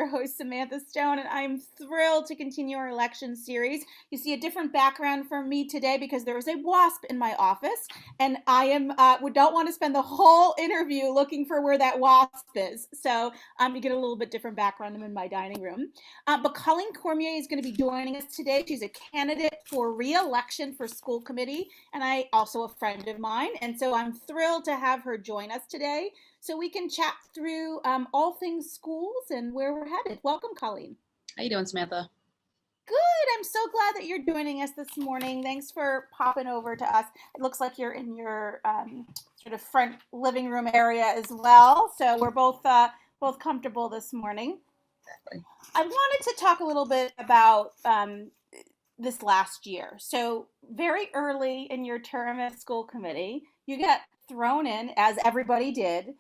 your host, Samantha Stone, and I'm thrilled to continue our election series. You see a different background from me today because there is a wasp in my office, and we don't want to spend the whole interview looking for where that wasp is. So you get a little bit different background. I'm in my dining room. But Colleen Cormier is going to be joining us today. She's a candidate for re-election for school committee, and also a friend of mine. And so I'm thrilled to have her join us today so we can chat through all things schools and where we're headed. Welcome, Colleen. How you doing, Samantha? Good. I'm so glad that you're joining us this morning. Thanks for popping over to us. It looks like you're in your sort of front living room area as well. So we're both comfortable this morning. Exactly. I wanted to talk a little bit about this last year. So very early in your term at school committee, you got thrown in, as everybody did,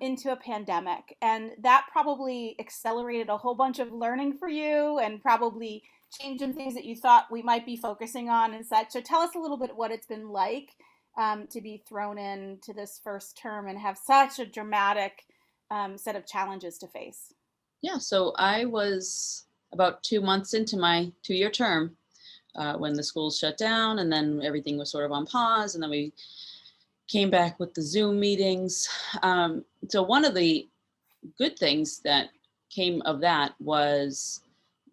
into a pandemic. And that probably accelerated a whole bunch of learning for you and probably changing things that you thought we might be focusing on and such. So tell us a little bit what it's been like to be thrown into this first term and have such a dramatic set of challenges to face. Yeah, so I was about 2 months into my 2-year term when the schools shut down, and then everything was sort of on pause, and then we came back with the Zoom meetings. So one of the good things that came of that was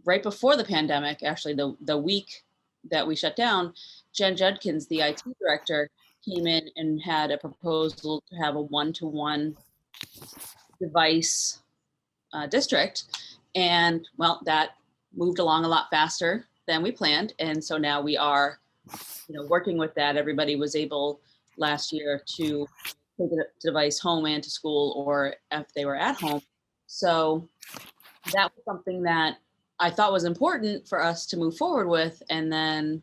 right before the pandemic, actually the week that we shut down, Jen Judkins, the IT director, came in and had a proposal to have a one-to-one device district. And well, that moved along a lot faster than we planned. And so now we are, working with that. Everybody was able last year to take the device home and to school, or if they were at home. So that was something that I thought was important for us to move forward with, and then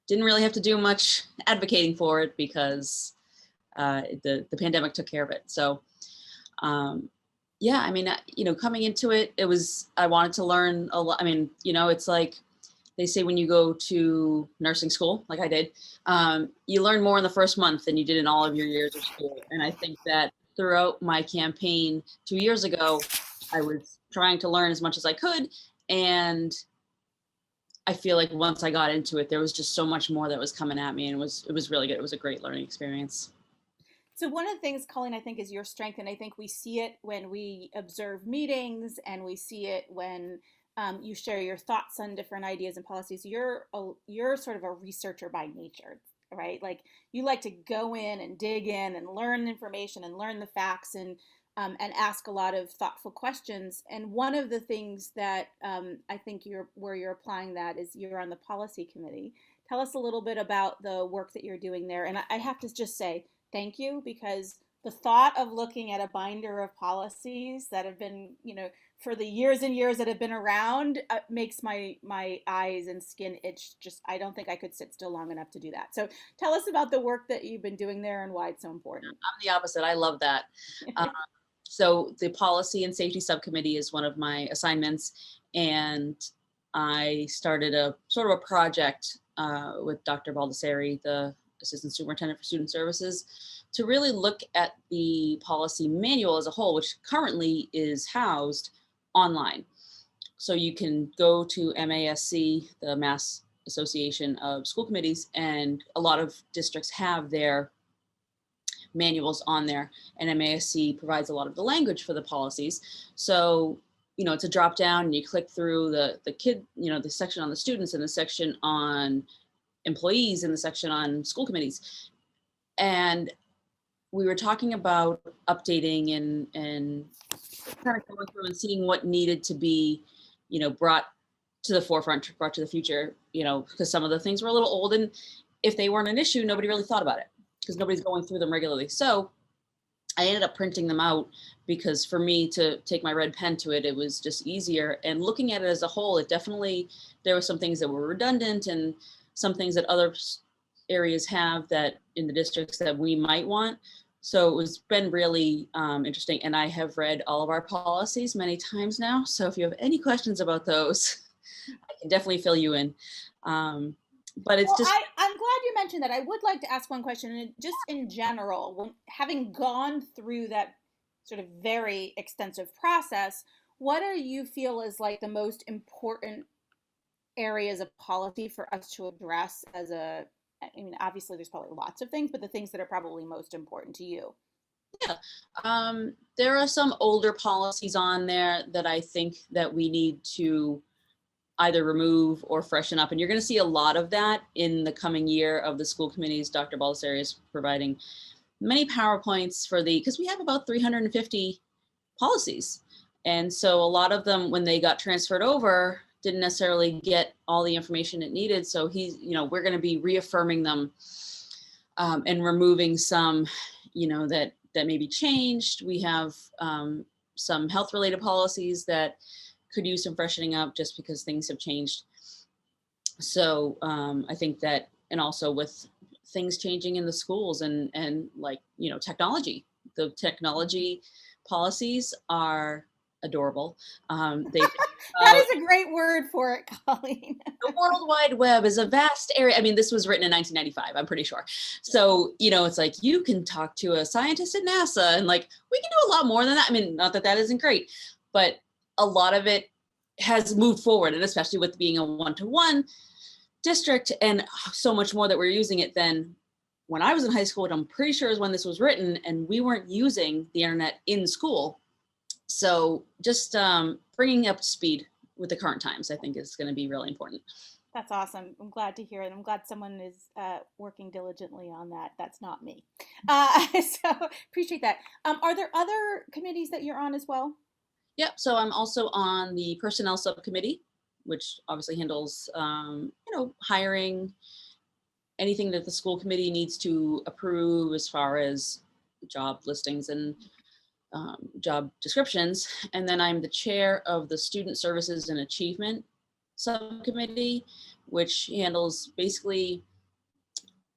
didn't really have to do much advocating for it because the pandemic took care of it. So yeah, I mean, coming into it, I wanted to learn a lot. I mean, it's like they say when you go to nursing school, like I did, you learn more in the first month than you did in all of your years of school. And I think that throughout my campaign 2 years ago, I was trying to learn as much as I could. And I feel like once I got into it, there was just so much more that was coming at me, and it was really good. It was a great learning experience. So one of the things, Colleen, I think is your strength, and I think we see it when we observe meetings, and we see it when you share your thoughts on different ideas and policies. You're sort of a researcher by nature, right? Like you like to go in and dig in and learn information and learn the facts and ask a lot of thoughtful questions. And one of the things that I think where you're applying that is you're on the policy committee. Tell us a little bit about the work that you're doing there. And I have to just say thank you, because the thought of looking at a binder of policies that have been, for the years and years that have been around makes my eyes and skin itch. Just, I don't think I could sit still long enough to do that. So tell us about the work that you've been doing there and why it's so important. I'm the opposite. I love that. So the Policy and Safety Subcommittee is one of my assignments, and I started a sort of a project with Dr. Baldessari, the Assistant Superintendent for Student Services, to really look at the policy manual as a whole, which currently is housed online. So you can go to MASC, the Mass Association of School Committees, and a lot of districts have their manuals on there, and MASC provides a lot of the language for the policies. So, it's a drop down and you click through the the section on the students and the section on employees and the section on school committees. And we were talking about updating and kind of going through and seeing what needed to be, brought to the forefront, brought to the future, because some of the things were a little old, and if they weren't an issue, nobody really thought about it because nobody's going through them regularly. So I ended up printing them out because for me to take my red pen to it, it was just easier. And looking at it as a whole, there were some things that were redundant and some things that other areas have that in the districts that we might want. So it's been really interesting. And I have read all of our policies many times now. So if you have any questions about those, I can definitely fill you in. But it's I'm glad you mentioned that. I would like to ask one question, and just in general, having gone through that sort of very extensive process, what do you feel is like the most important areas of policy for us to address as a, I mean, obviously there's probably lots of things, but the things that are probably most important to you? Yeah, there are some older policies on there that I think that we need to either remove or freshen up. And you're going to see a lot of that in the coming year of the school committees. Dr. Baldessari is providing many PowerPoints for because we have about 350 policies. And so a lot of them, when they got transferred over, didn't necessarily get all the information it needed. So we're going to be reaffirming them and removing some, that may be changed. We have some health related policies that could use some freshening up just because things have changed. So I think that, and also with things changing in the schools and like, technology, the technology policies are adorable. That is a great word for it, Colleen. The World Wide Web is a vast area. I mean, this was written in 1995, I'm pretty sure. So, it's like you can talk to a scientist at NASA and like, we can do a lot more than that. I mean, not that that isn't great, but a lot of it has moved forward, and especially with being a one-to-one district and so much more that we're using it than when I was in high school, which I'm pretty sure is when this was written, and we weren't using the internet in school. So just bringing up speed with the current times, I think is going to be really important. That's awesome. I'm glad to hear it. I'm glad someone is working diligently on that. That's not me. So appreciate that. Are there other committees that you're on as well? Yep. So I'm also on the Personnel Subcommittee, which obviously handles, hiring, anything that the school committee needs to approve as far as job listings and job descriptions. And then I'm the chair of the Student Services and Achievement Subcommittee, which handles basically,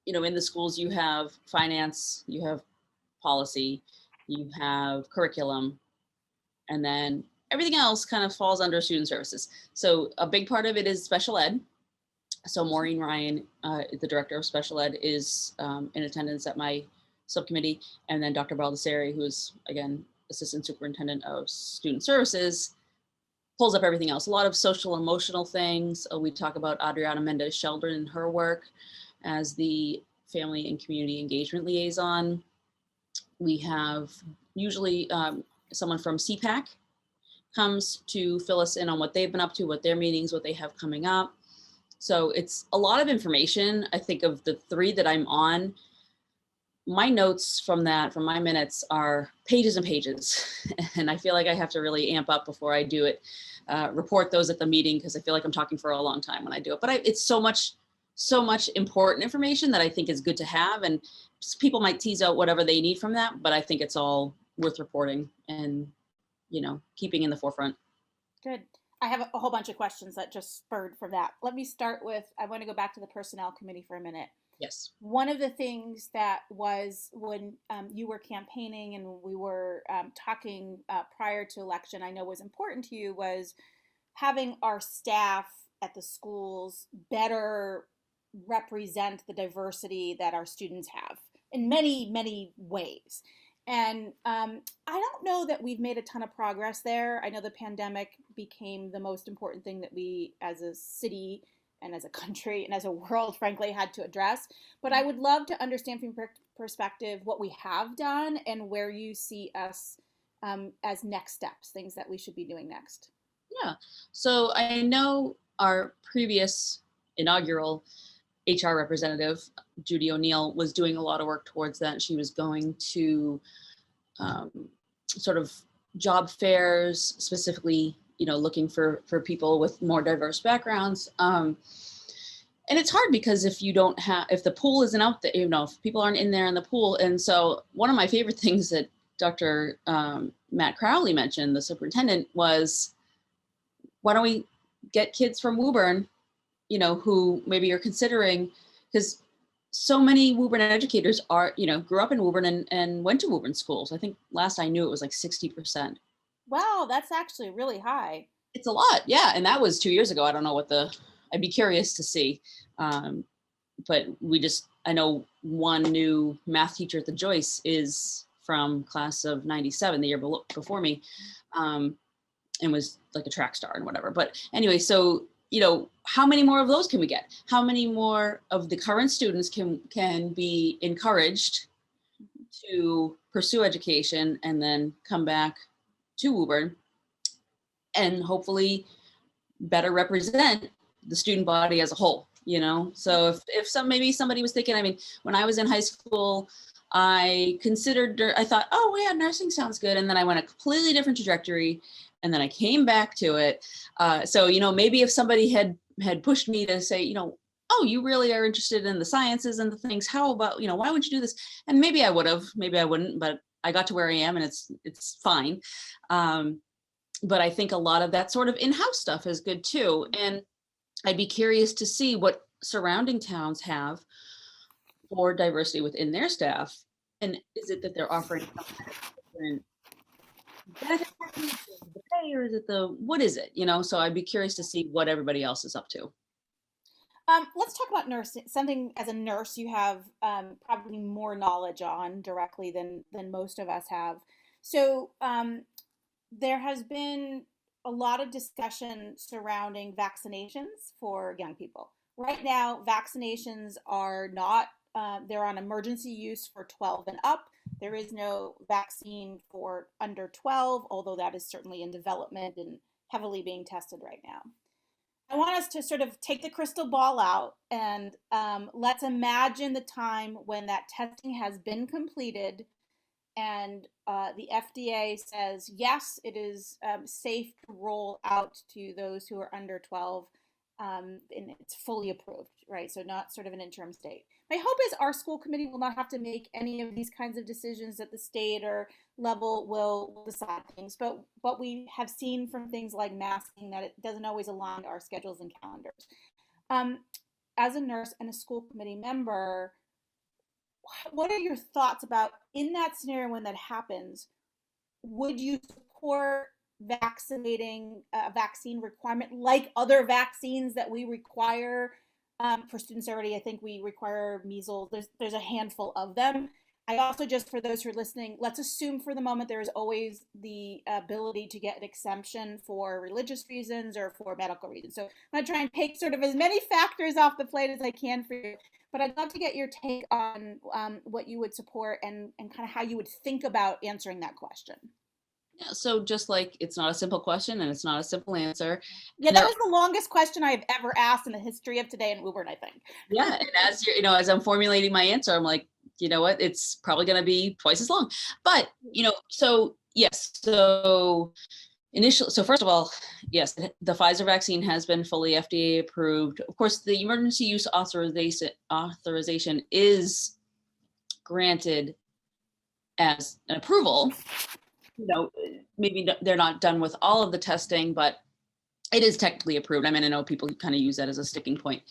in the schools you have finance, you have policy, you have curriculum, and then everything else kind of falls under student services. So a big part of it is special ed. So Maureen Ryan, the director of special ed, is in attendance at my subcommittee. And then Dr. Baldessari, who's, again, assistant superintendent of student services, pulls up everything else. A lot of social emotional things. We talk about Adriana Mendez Sheldon and her work as the family and community engagement liaison. We have usually someone from CPAC comes to fill us in on what they've been up to, what their meetings, what they have coming up. So it's a lot of information. I think of the three that I'm on, my notes from my minutes are pages and pages. And I feel like I have to really amp up before I do it, report those at the meeting, because I feel like I'm talking for a long time when I do it. But it's so much important information that I think is good to have. And people might tease out whatever they need from that, but I think it's all worth reporting and, keeping in the forefront. Good. I have a whole bunch of questions that just spurred from that. Let me start with, I want to go back to the personnel committee for a minute. Yes. One of the things that was when you were campaigning and we were talking prior to election, I know was important to you, was having our staff at the schools better represent the diversity that our students have in many, many ways. And I don't know that we've made a ton of progress there. I know the pandemic became the most important thing that we as a city and as a country and as a world, frankly, had to address. But I would love to understand from your perspective what we have done and where you see us as next steps, things that we should be doing next. Yeah. So I know our previous inaugural HR representative, Judy O'Neill, was doing a lot of work towards that. She was going to sort of job fairs, specifically, looking for people with more diverse backgrounds. And it's hard because if the pool isn't out there, if people aren't in there in the pool. And so one of my favorite things that Dr. Matt Crowley mentioned, the superintendent, was, why don't we get kids from Woburn, who maybe are considering, because so many Woburn educators are, grew up in Woburn and went to Woburn schools. I think last I knew it was like 60%. Wow, that's actually really high. It's a lot. Yeah. And that was 2 years ago. I don't know I'd be curious to see. But I know one new math teacher at the Joyce is from class of 97, the year before me. and was like a track star and whatever. But anyway, so, how many more of those can we get? How many more of the current students can be encouraged to pursue education and then come back to Woburn and hopefully better represent the student body as a whole, So if maybe somebody was thinking, I mean, when I was in high school, I thought, oh yeah, nursing sounds good. And then I went a completely different trajectory. And then I came back to it. So, maybe if somebody had pushed me to say, oh, you really are interested in the sciences and the things, how about, why wouldn't you do this? And maybe I would have, maybe I wouldn't, but I got to where I am and it's fine. But I think a lot of that sort of in-house stuff is good too. And I'd be curious to see what surrounding towns have for diversity within their staff. And is it that they're offering different benefit packages, the pay, or is it what is it? So I'd be curious to see what everybody else is up to. Let's talk about nursing. Something as a nurse you have probably more knowledge on directly than most of us have. So there has been a lot of discussion surrounding vaccinations for young people. Right now, vaccinations are not, they're on emergency use for 12 and up. There is no vaccine for under 12, although that is certainly in development and heavily being tested right now. I want us to sort of take the crystal ball out and let's imagine the time when that testing has been completed and the FDA says, yes, it is safe to roll out to those who are under 12 and it's fully approved, right? So not sort of an interim state. My hope is our school committee will not have to make any of these kinds of decisions at the state or level will decide things. But we have seen from things like masking that it doesn't always align to our schedules and calendars. As a nurse and a school committee member, what are your thoughts about in that scenario when that happens? Would you support vaccinating a vaccine requirement like other vaccines that we require for students already? I think we require measles. There's a handful of them. I also, just for those who are listening, let's assume for the moment there is always the ability to get an exemption for religious reasons or for medical reasons. So I'm going to try and take sort of as many factors off the plate as I can for you. But I'd love to get your take on what you would support and kind of how you would think about answering that question. Yeah, so just like it's not a simple question and it's not a simple answer. Yeah, that was the longest question I've ever asked in the history of today in Woburn, I think. Yeah, and as you're, as I'm formulating my answer, I'm like, you know what, it's probably going to be twice as long. But, so yes, so first of all, yes, the Pfizer vaccine has been fully FDA approved. Of course, the emergency use authorization is granted as an approval. Maybe they're not done with all of the testing, but it is technically approved. I mean, I know people kind of use that as a sticking point.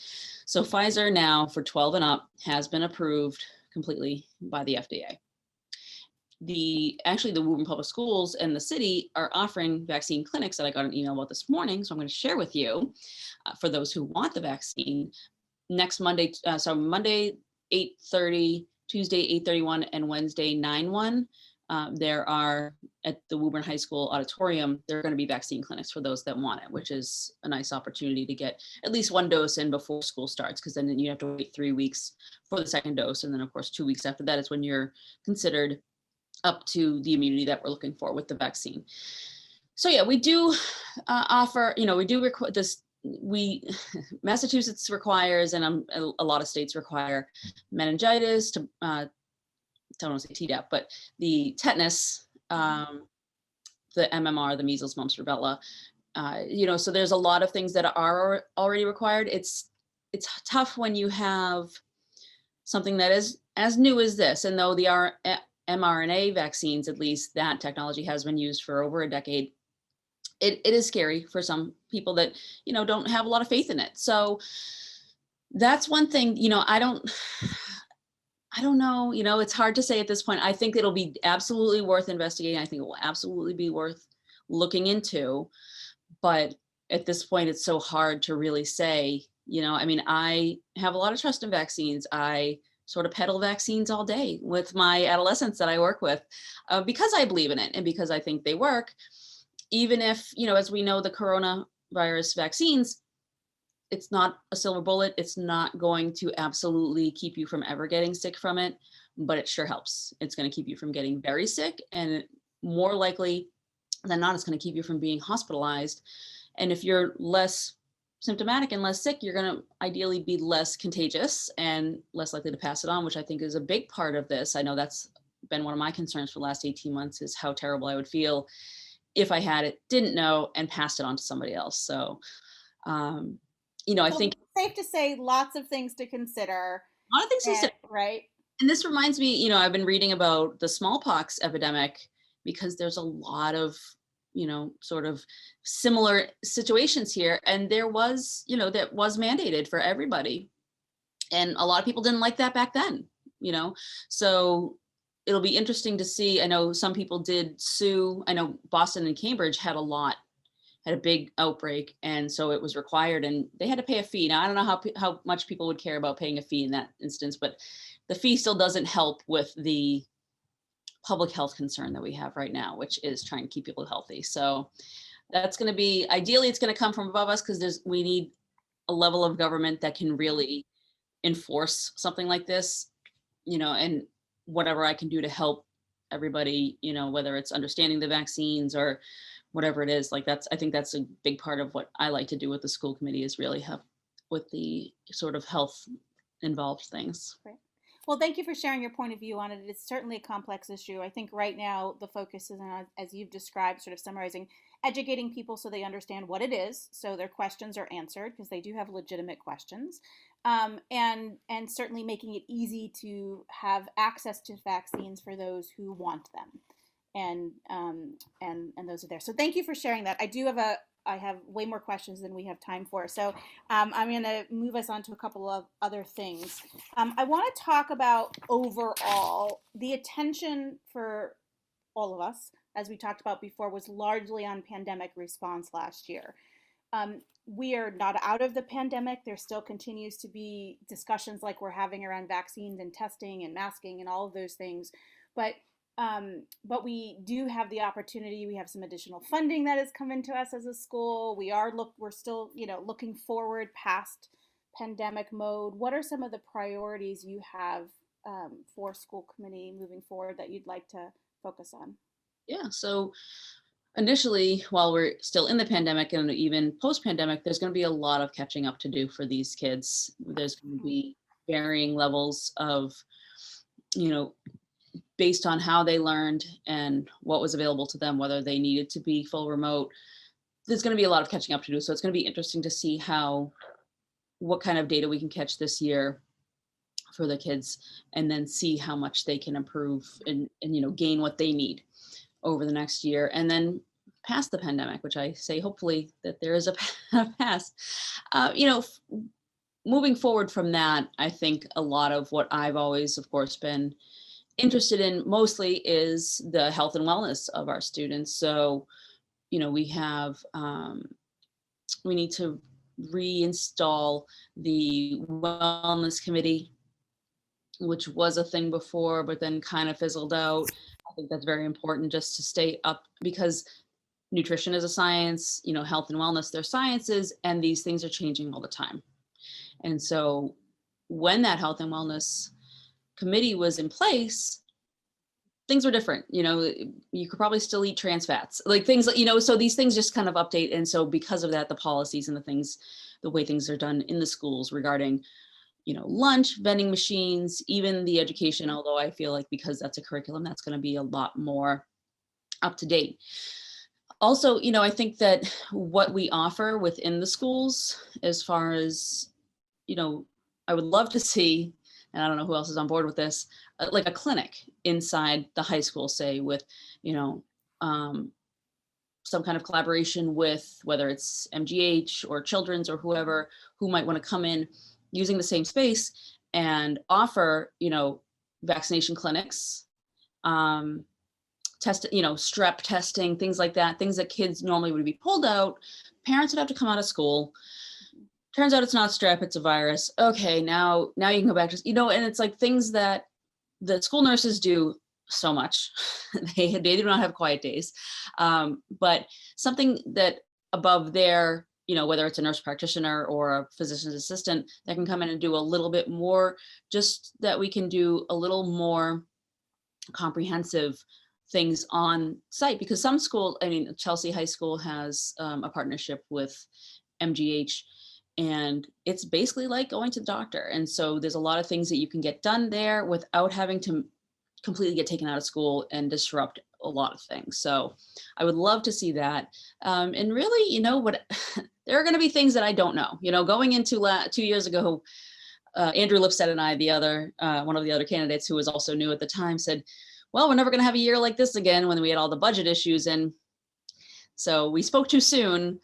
So Pfizer now for 12 and up has been approved completely by the FDA. The Woburn Public Schools and the city are offering vaccine clinics that I got an email about this morning. So I'm going to share with you for those who want the vaccine next Monday. So Monday, 8:30, Tuesday, 8:31, and Wednesday, 9:1. There are at the Woburn High School auditorium, there are going to be vaccine clinics for those that want it, which is a nice opportunity to get at least one dose in before school starts, because then you have to wait 3 weeks for the second dose. And then of course, 2 weeks after that is when you're considered up to the immunity that we're looking for with the vaccine. So yeah, we do offer, we do require this. Massachusetts requires, and a lot of states require meningitis to, I don't want to say Tdap, but the tetanus, the MMR, the measles, mumps, rubella, so there's a lot of things that are already required. It's tough when you have something that is as new as this, and though the mRNA vaccines, at least that technology has been used for over a decade, it is scary for some people that, don't have a lot of faith in it. So that's one thing, I don't know, it's hard to say at this point. I think it'll be absolutely worth investigating. I think it will absolutely be worth looking into. But at this point, it's so hard to really say, I have a lot of trust in vaccines. I sort of peddle vaccines all day with my adolescents that I work with because I believe in it and because I think they work. even if, as we know, the coronavirus vaccines, it's not a silver bullet. It's not going to absolutely keep you from ever getting sick from it, but it sure helps. It's going to keep you from getting very sick, and more likely than not, it's going to keep you from being hospitalized. And if you're less symptomatic and less sick, you're going to ideally be less contagious and less likely to pass it on, which I think is a big part of this. I know that's been one of my concerns for the last 18 months, is how terrible I would feel if I had it, didn't know, and passed it on to somebody else. So, I think safe to say lots of things to consider. A lot of things to consider. Right. And this reminds me, I've been reading about the smallpox epidemic, because there's a lot of, sort of similar situations here. And there was, that was mandated for everybody. And a lot of people didn't like that back then, so it'll be interesting to see. I know some people did sue. I know Boston and Cambridge had a big outbreak, and so it was required, and they had to pay a fee. Now, I don't know how much people would care about paying a fee in that instance, but the fee still doesn't help with the public health concern that we have right now, which is trying to keep people healthy. So that's going to be, ideally, it's going to come from above us, because we need a level of government that can really enforce something like this, and whatever I can do to help everybody, whether it's understanding the vaccines or whatever it is, I think that's a big part of what I like to do with the school committee, is really help with the sort of health involved things. Right. Well, thank you for sharing your point of view on it. It's certainly a complex issue. I think right now the focus is on, as you've described, sort of summarizing, educating people so they understand what it is, so their questions are answered, because they do have legitimate questions, and certainly making it easy to have access to vaccines for those who want them, and those are there. So thank you for sharing that. I have way more questions than we have time for. So I'm going to move us on to a couple of other things. I want to talk about overall the attention for all of us, as we talked about before, was largely on pandemic response last year. We are not out of the pandemic. There still continues to be discussions like we're having around vaccines and testing and masking and all of those things. But we do have the opportunity. We have some additional funding that has come into us as a school. We're still, looking forward past pandemic mode. What are some of the priorities you have for school committee moving forward that you'd like to focus on? Yeah. So initially, while we're still in the pandemic and even post-pandemic, there's going to be a lot of catching up to do for these kids. There's going to be varying levels of, based on how they learned and what was available to them, whether they needed to be full remote. There's going to be a lot of catching up to do. So it's going to be interesting to see what kind of data we can catch this year for the kids, and then see how much they can improve and gain what they need over the next year. And then past the pandemic, which I say hopefully that there is a past, moving forward from that, I think a lot of what I've always, of course, been interested in mostly is the health and wellness of our students. So, we have, we need to reinstall the wellness committee, which was a thing before, but then kind of fizzled out. I think that's very important just to stay up, because nutrition is a science, health and wellness, they're sciences, and these things are changing all the time. And so when that health and wellness committee was in place, things were different. You could probably still eat trans fats, like things, so these things just kind of update. And so because of that, the policies and the way things are done in the schools regarding, lunch, vending machines, even the education, although I feel like because that's a curriculum, that's going to be a lot more up to date. Also, I think that what we offer within the schools, as far as, I would love to see, and I don't know who else is on board with this, like a clinic inside the high school, say with, some kind of collaboration with, whether it's MGH or Children's or whoever, who might want to come in using the same space and offer, vaccination clinics, strep testing, things like that, things that kids normally would be pulled out. Parents would have to come out of school. Turns out it's not strep, it's a virus. Okay, now you can go back to, and it's like things that the school nurses do so much. They do not have quiet days. But something that above there, whether it's a nurse practitioner or a physician's assistant that can come in and do a little bit more, just that we can do a little more comprehensive things on site, because some school, Chelsea High School has a partnership with MGH, and it's basically like going to the doctor. And so there's a lot of things that you can get done there without having to completely get taken out of school and disrupt a lot of things. So I would love to see that. And really, what there are going to be things that I don't know. Going into 2 years ago, Andrew Lipstead and I, one of the other candidates who was also new at the time, said, well, we're never going to have a year like this again, when we had all the budget issues. And so we spoke too soon.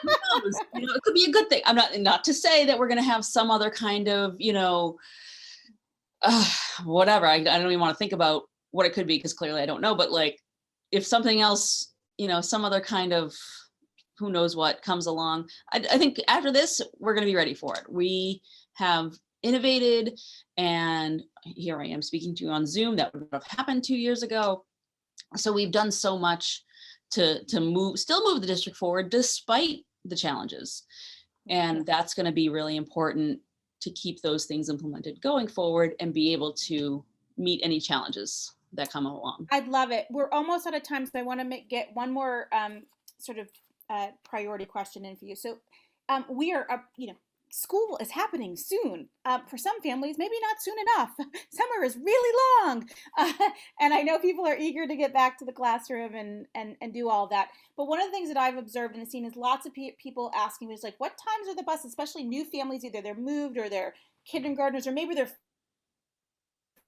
Who knows? It could be a good thing. I'm not to say that we're going to have some other kind of, whatever. I don't even want to think about what it could be, because clearly I don't know. But like, if something else, some other kind of, who knows what comes along, I think after this, we're going to be ready for it. We have innovated, and here I am speaking to you on Zoom. That would have happened 2 years ago. So we've done so much to still move the district forward despite the challenges. And that's going to be really important to keep those things implemented going forward and be able to meet any challenges that come along. I'd love it. We're almost out of time, so I want to get one more sort of priority question in for you. So we are, school is happening soon. For some families, maybe not soon enough. Summer is really long. And I know people are eager to get back to the classroom and do all that. But one of the things that I've observed and seen is lots of people asking me, is like, what times are the buses, especially new families, either they're moved or they're kindergartners, or maybe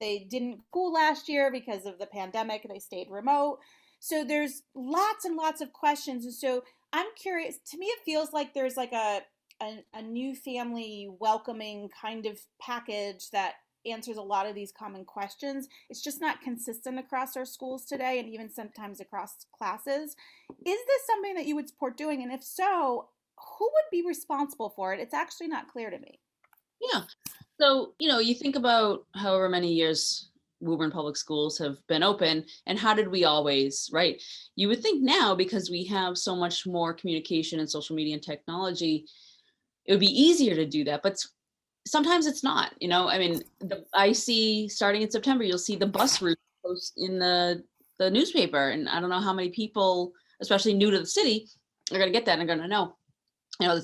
they didn't school last year because of the pandemic and they stayed remote. So there's lots and lots of questions. And so I'm curious, to me, it feels like there's like a new family welcoming kind of package that answers a lot of these common questions. It's just not consistent across our schools today, and even sometimes across classes. Is this something that you would support doing? And if so, who would be responsible for it? It's actually not clear to me. Yeah. So, you think about however many years Woburn Public Schools have been open, and how did we always, right? You would think now, because we have so much more communication and social media and technology, it would be easier to do that, but sometimes it's not. I see starting in September, you'll see the bus route post in the newspaper, and I don't know how many people, especially new to the city, are going to get that and are going to know.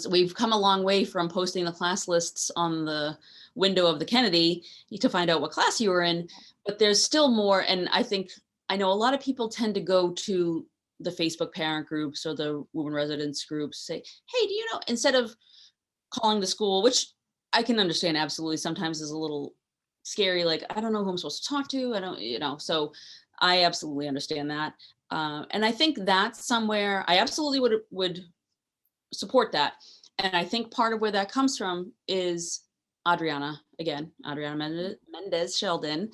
We've come a long way from posting the class lists on the window of the Kennedy to find out what class you were in, but there's still more. And I know a lot of people tend to go to the Facebook parent groups or the Woburn residents groups, say, hey, do you know, instead of calling the school, which I can understand absolutely sometimes is a little scary, like, I don't know who I'm supposed to talk to. I don't, so I absolutely understand that. And I think that's somewhere I absolutely would support that. And I think part of where that comes from is Adriana Mendez Sheldon,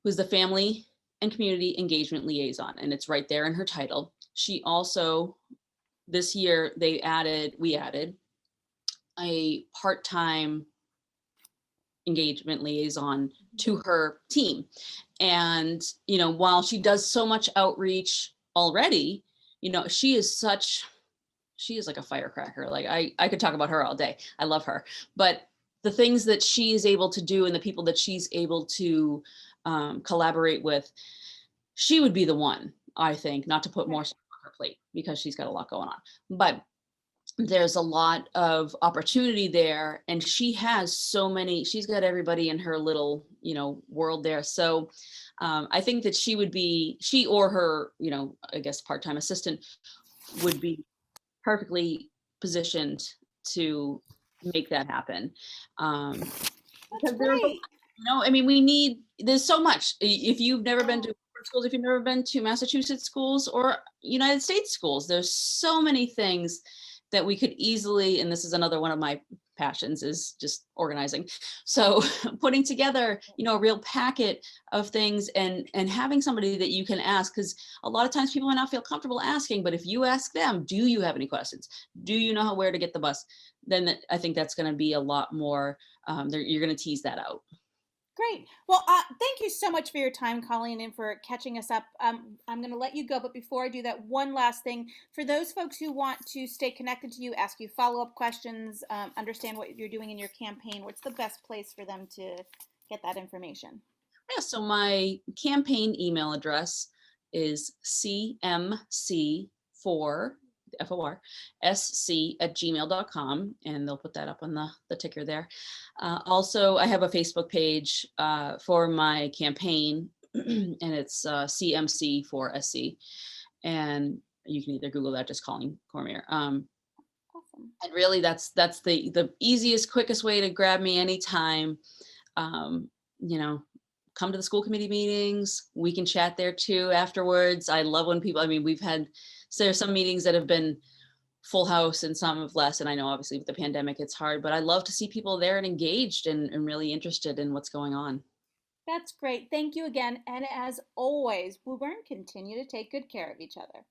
who's the Family and Community Engagement Liaison, and it's right there in her title. She also, this year, we added a part-time engagement liaison to her team. And, while she does so much outreach already, she is like a firecracker. Like I could talk about her all day. I love her. But the things that she is able to do and the people that she's able to collaborate with, she would be the one, I think, not to put more stuff on her plate, because she's got a lot going on. But there's a lot of opportunity there, and she has she's got everybody in her little, world there. So I think that she or her, I guess, part-time assistant would be perfectly positioned to make that happen. That's great. There's so much. If you've never been to schools, if you've never been to Massachusetts schools or United States schools, there's so many things that we could easily, and this is another one of my passions, is just organizing. So putting together, a real packet of things and having somebody that you can ask, because a lot of times people might not feel comfortable asking, but if you ask them, do you have any questions? Do you know where to get the bus? Then I think that's going to be a lot more, you're going to tease that out. Great. Well, thank you so much for your time, Colleen, and for catching us up. I'm going to let you go, but before I do that, one last thing. For those folks who want to stay connected to you, ask you follow-up questions, understand what you're doing in your campaign, what's the best place for them to get that information? Yeah, so my campaign email address is cmc4 FOR sc@gmail.com, and they'll put that up on the ticker there. Also, I have a Facebook page for my campaign, and it's CMC4SC, and you can either Google that, just Colleen Cormier. Awesome. And really, that's the easiest, quickest way to grab me anytime. You know, come to the school committee meetings. We can chat there too afterwards. I love when people, I mean, there's some meetings that have been full house and some have less. And I know obviously with the pandemic, it's hard, but I love to see people there and engaged and really interested in what's going on. That's great. Thank you again. And as always, Woburn, continue to take good care of each other.